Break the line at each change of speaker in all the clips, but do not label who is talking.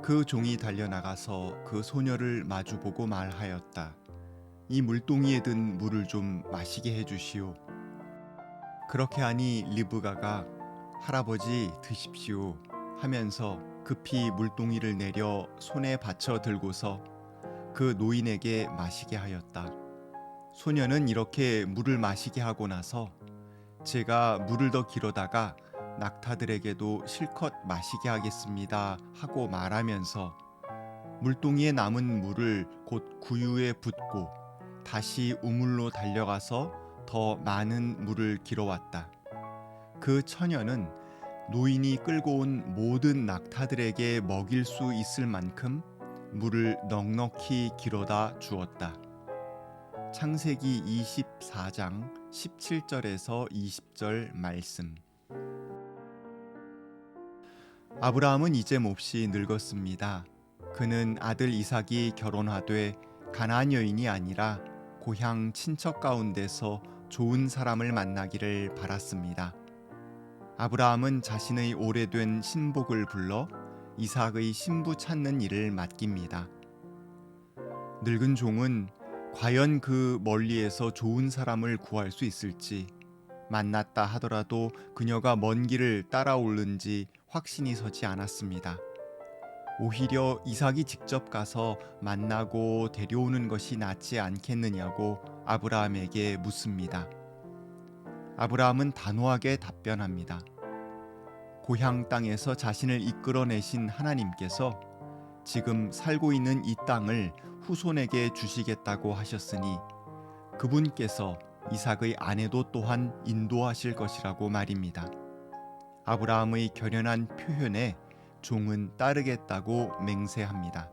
그 종이 달려나가서 그 소녀를 마주보고 말하였다. 이 물동이에 든 물을 좀 마시게 해주시오. 그렇게 하니 리브가가 할아버지 드십시오 하면서 급히 물동이를 내려 손에 받쳐 들고서 그 노인에게 마시게 하였다. 소녀는 이렇게 물을 마시게 하고 나서 제가 물을 더 길어다가 낙타들에게도 실컷 마시게 하겠습니다 하고 말하면서 물동이에 남은 물을 곧 구유에 붓고 다시 우물로 달려가서 더 많은 물을 길어왔다. 그 처녀는 노인이 끌고 온 모든 낙타들에게 먹일 수 있을 만큼 물을 넉넉히 길어다 주었다. 창세기 24장 17절에서 20절 말씀. 아브라함은 이제 몹시 늙었습니다. 그는 아들 이삭이 결혼하되 가나안 여인이 아니라 고향 친척 가운데서 좋은 사람을 만나기를 바랐습니다. 아브라함은 자신의 오래된 신복을 불러 이삭의 신부 찾는 일을 맡깁니다. 늙은 종은 과연 그 멀리에서 좋은 사람을 구할 수 있을지, 만났다 하더라도 그녀가 먼 길을 따라오는지 확신이 서지 않았습니다. 오히려 이삭이 직접 가서 만나고 데려오는 것이 낫지 않겠느냐고 아브라함에게 묻습니다. 아브라함은 단호하게 답변합니다. 고향 땅에서 자신을 이끌어내신 하나님께서 지금 살고 있는 이 땅을 후손에게 주시겠다고 하셨으니 그분께서 이삭의 아내도 또한 인도하실 것이라고 말입니다. 아브라함의 결연한 표현에 종은 따르겠다고 맹세합니다.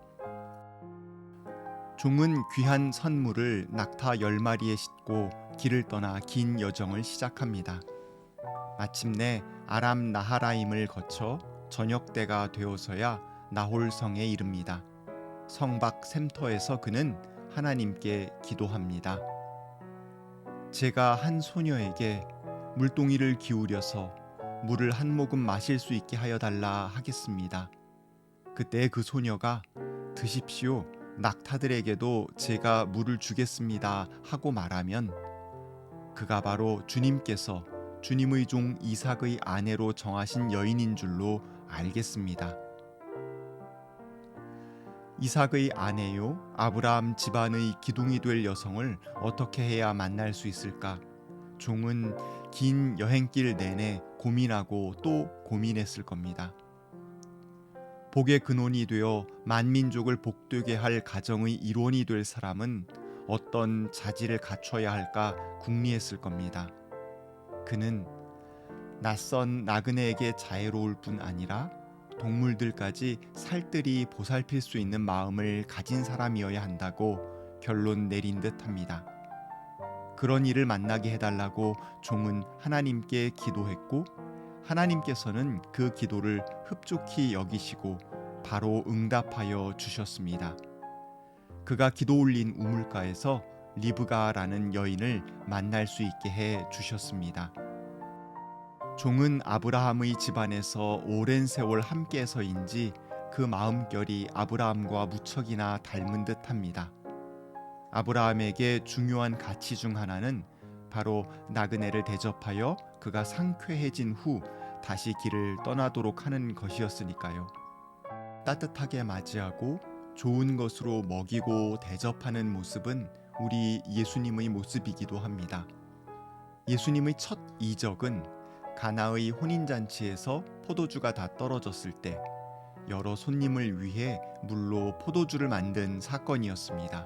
종은 귀한 선물을 낙타 10마리에 싣고 길을 떠나 긴 여정을 시작합니다. 마침내 아람 나하라임을 거쳐 저녁 때가 되어서야 나홀성에 이릅니다. 성 밖 샘터에서 그는 하나님께 기도합니다. 제가 한 소녀에게 물동이를 기울여서 물을 한 모금 마실 수 있게 하여 달라 하겠습니다. 그때 그 소녀가 드십시오. 낙타들에게도 제가 물을 주겠습니다 하고 말하면 그가 바로 주님께서 주님의 종 이삭의 아내로 정하신 여인인 줄로 알겠습니다. 이삭의 아내요 아브라함 집안의 기둥이 될 여성을 어떻게 해야 만날 수 있을까? 종은 긴 여행길 내내 고민하고 또 고민했을 겁니다. 복의 근원이 되어 만민족을 복되게 할 가정의 일원이 될 사람은 어떤 자질을 갖춰야 할까 궁리했을 겁니다. 그는 낯선 나그네에게 자애로울 뿐 아니라 동물들까지 살뜰히 보살필 수 있는 마음을 가진 사람이어야 한다고 결론 내린 듯합니다. 그런 이를 만나게 해달라고 종은 하나님께 기도했고 하나님께서는 그 기도를 흡족히 여기시고 바로 응답하여 주셨습니다. 그가 기도 올린 우물가에서 리브가라는 여인을 만날 수 있게 해 주셨습니다. 종은 아브라함의 집안에서 오랜 세월 함께해서인지 그 마음결이 아브라함과 무척이나 닮은 듯합니다. 아브라함에게 중요한 가치 중 하나는 바로 나그네를 대접하여 그가 상쾌해진 후 다시 길을 떠나도록 하는 것이었으니까요. 따뜻하게 맞이하고 좋은 것으로 먹이고 대접하는 모습은 우리 예수님의 모습이기도 합니다. 예수님의 첫 이적은 가나의 혼인잔치에서 포도주가 다 떨어졌을 때 여러 손님을 위해 물로 포도주를 만든 사건이었습니다.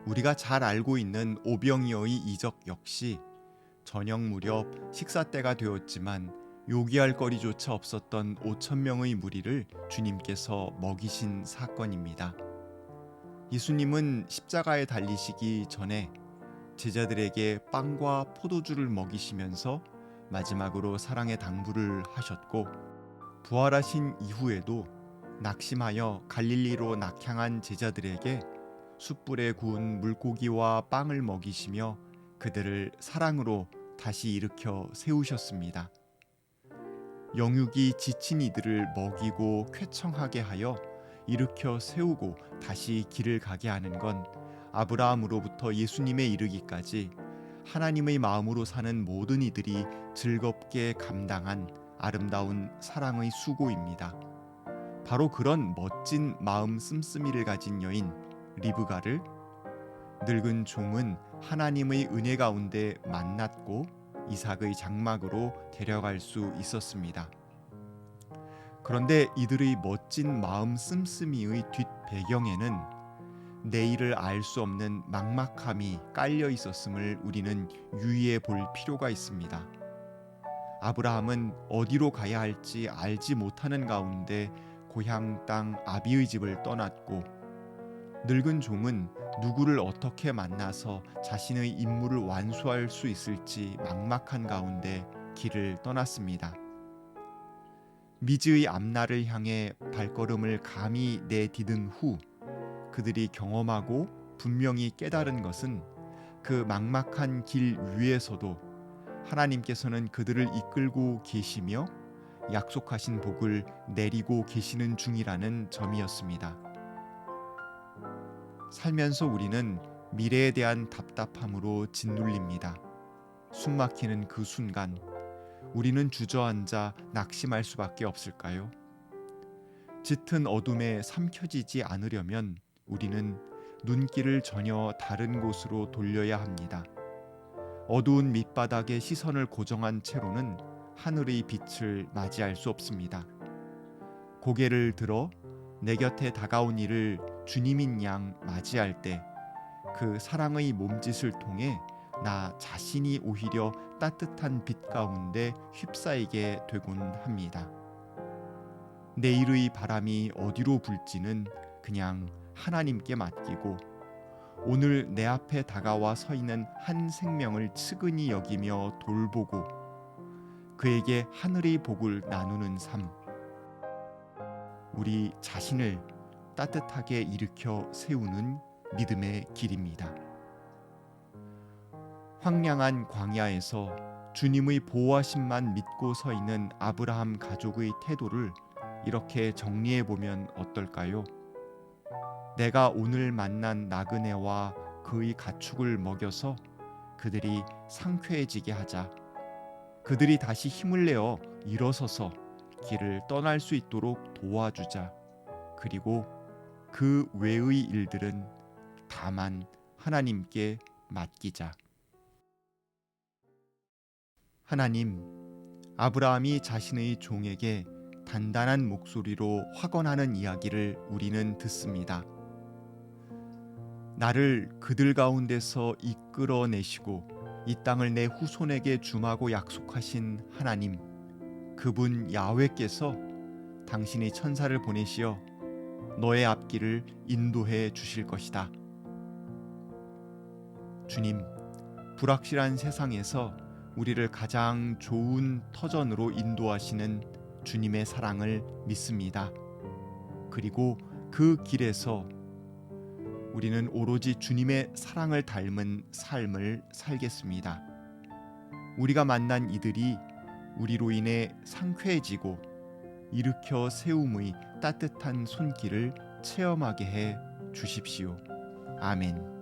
우리가 잘 알고 있는 오병이어의 이적 역시 저녁 무렵 식사 때가 되었지만 요기할 거리조차 없었던 5천 명의 무리를 주님께서 먹이신 사건입니다. 예수님은 십자가에 달리시기 전에 제자들에게 빵과 포도주를 먹이시면서 마지막으로 사랑의 당부를 하셨고 부활하신 이후에도 낙심하여 갈릴리로 낙향한 제자들에게 숯불에 구운 물고기와 빵을 먹이시며 그들을 사랑으로 다시 일으켜 세우셨습니다. 영육이 지친 이들을 먹이고 쾌청하게 하여 일으켜 세우고 다시 길을 가게 하는 건 아브라함으로부터 예수님에 이르기까지 하나님의 마음으로 사는 모든 이들이 즐겁게 감당한 아름다운 사랑의 수고입니다. 바로 그런 멋진 마음 씀씀이를 가진 여인 리브가를 늙은 종은 하나님의 은혜 가운데 만났고 이삭의 장막으로 데려갈 수 있었습니다. 그런데 이들의 멋진 마음 씀씀이의 뒷배경에는 내일을 알 수 없는 막막함이 깔려 있었음을 우리는 유의해 볼 필요가 있습니다. 아브라함은 어디로 가야 할지 알지 못하는 가운데 고향 땅 아비의 집을 떠났고, 늙은 종은 누구를 어떻게 만나서 자신의 임무를 완수할 수 있을지 막막한 가운데 길을 떠났습니다. 미즈의 앞날을 향해 발걸음을 감히 내디딘 후 그들이 경험하고 분명히 깨달은 것은 그 막막한 길 위에서도 하나님께서는 그들을 이끌고 계시며 약속하신 복을 내리고 계시는 중이라는 점이었습니다. 살면서 우리는 미래에 대한 답답함으로 짓눌립니다. 숨막히는 그 순간 우리는 주저앉아 낙심할 수밖에 없을까요? 짙은 어둠에 삼켜지지 않으려면 우리는 눈길을 전혀 다른 곳으로 돌려야 합니다. 어두운 밑바닥에 시선을 고정한 채로는 하늘의 빛을 맞이할 수 없습니다. 고개를 들어 내 곁에 다가온 이를 주님인 양 맞이할 때 그 사랑의 몸짓을 통해 나 자신이 오히려 따뜻한 빛 가운데 휩싸이게 되곤 합니다. 내일의 바람이 어디로 불지는 그냥 하나님께 맡기고 오늘 내 앞에 다가와 서 있는 한 생명을 측은히 여기며 돌보고 그에게 하늘의 복을 나누는 삶, 우리 자신을 따뜻하게 일으켜 세우는 믿음의 길입니다. 황량한 광야에서 주님의 보호하심만 믿고 서 있는 아브라함 가족의 태도를 이렇게 정리해 보면 어떨까요? 내가 오늘 만난 나그네와 그의 가축을 먹여서 그들이 상쾌해지게 하자. 그들이 다시 힘을 내어 일어서서 길을 떠날 수 있도록 도와주자. 그리고 그 외의 일들은 다만 하나님께 맡기자. 하나님, 아브라함이 자신의 종에게 단단한 목소리로 확언하는 이야기를 우리는 듣습니다. 나를 그들 가운데서 이끌어내시고 이 땅을 내 후손에게 주마고 약속하신 하나님, 그분 야훼께서 당신의 천사를 보내시어 너의 앞길을 인도해 주실 것이다. 주님, 불확실한 세상에서 우리를 가장 좋은 터전으로 인도하시는 주님의 사랑을 믿습니다. 그리고 그 길에서 우리는 오로지 주님의 사랑을 닮은 삶을 살겠습니다. 우리가 만난 이들이 우리로 인해 상쾌해지고 일으켜 세움의 따뜻한 손길을 체험하게 해 주십시오. 아멘.